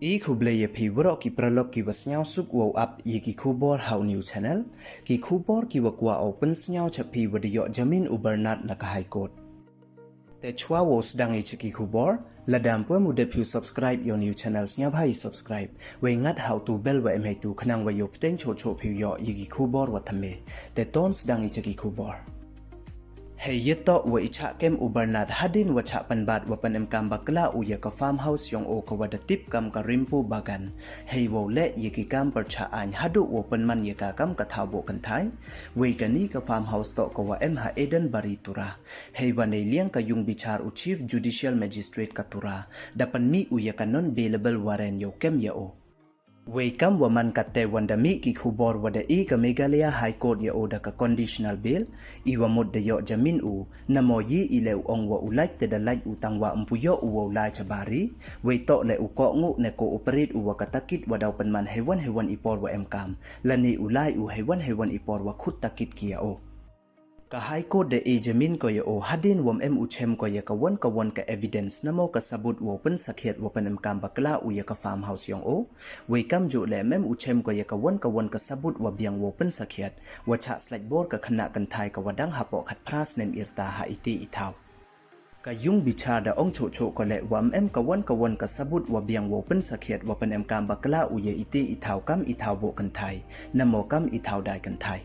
E kubleye pi wro ki pralok ki wasnyao suk wow up ye ki kubor how new channel ki kubor ki wakwa open snyao chapi wadiyo Jamin u Pnar na ka high court. Te chwa wo sedang e ki kubor ladam pwe mu depu subscribe your new channels nya bhai subscribe we ngat how to bell wa em tu khnang wa yo pteng cho cho phi yo ye ki kubor wa thame te ton sedang e ki kubor. Hey yeto wa icha kem u Pnar hadin wa cha panbat wa panem kam bakla u ya ka farmhouse yong o ka wada tip kam ka rimpu bagan hey wo le ye ki kam par cha an hadu wo panman ye ka kam ka thabo kan thai we ka ni ka farmhouse to ko wa em ha eden bari tura hey wa nei liang ka yung bichar u chief judicial magistrate ka tura dapan mi u ya ka non bailable warrant yo kem ya o we kam waman katte wandami ki khubor wada e ka Meghalaya High Court ya oda ka conditional bail iwa mod de yo Jamin u namo yi ile ong wa ulai te da lai utang wa umpuyo u lai chabari we to le u ko ngu ne ko operate u wa katakit wadau penman hewan ipor wa emkam lani ulai u hewan ipor wa khut takit kia o ka High Court de e Jamin ko ya o hadin wam em uchem ko ya ka won ka evidence namo ka sabut wo pen sakhet wo pen em kam bakla u ya ka farmhouse yong o we kam jo le mem uchem ko ya ka won ka sabut wa biang wo pen sakhet wa cha slide board ka khana kan thai ka wadang hapo khat pras nem irta ha iti ithau ka yung bichar da ong cho ko le wam em ka won ka sabut wa biang wo pen sakhet wa pen em kam bakla u ye iti ithau kam ithau bo kan thai namo kam ithau dai kan thai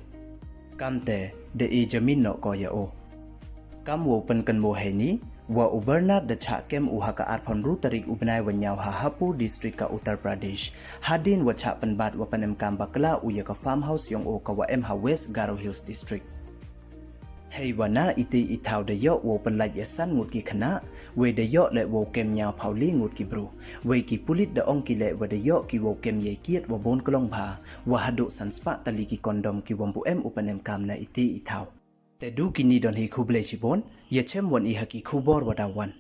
kam te de e Jamin no ko ya o kam wo pen kan mo he ni wa u Pnar da cha kem u ha ka arphon ru tarik u bnai wa nyaw ha hapu district ka Uttar Pradesh hadin wa cha pan bat wa panem kam bakla u ya ka farmhouse yong o ka wa em ha West Garo Hills district hey wa na iti ithau de yo wo pen lai yasan ngut ki khana we de yo le wo kem nyaw phauli ngut ki bru we ki pulit da ong ki le wa de yo ki wo kem ye kiet wa bon klong bha wa hadu sanspa tali ki kondom ki wampu em upanem kam na iti ithau te du ki ni don hi khuble chibon ye chem won i haki khubor wa da wan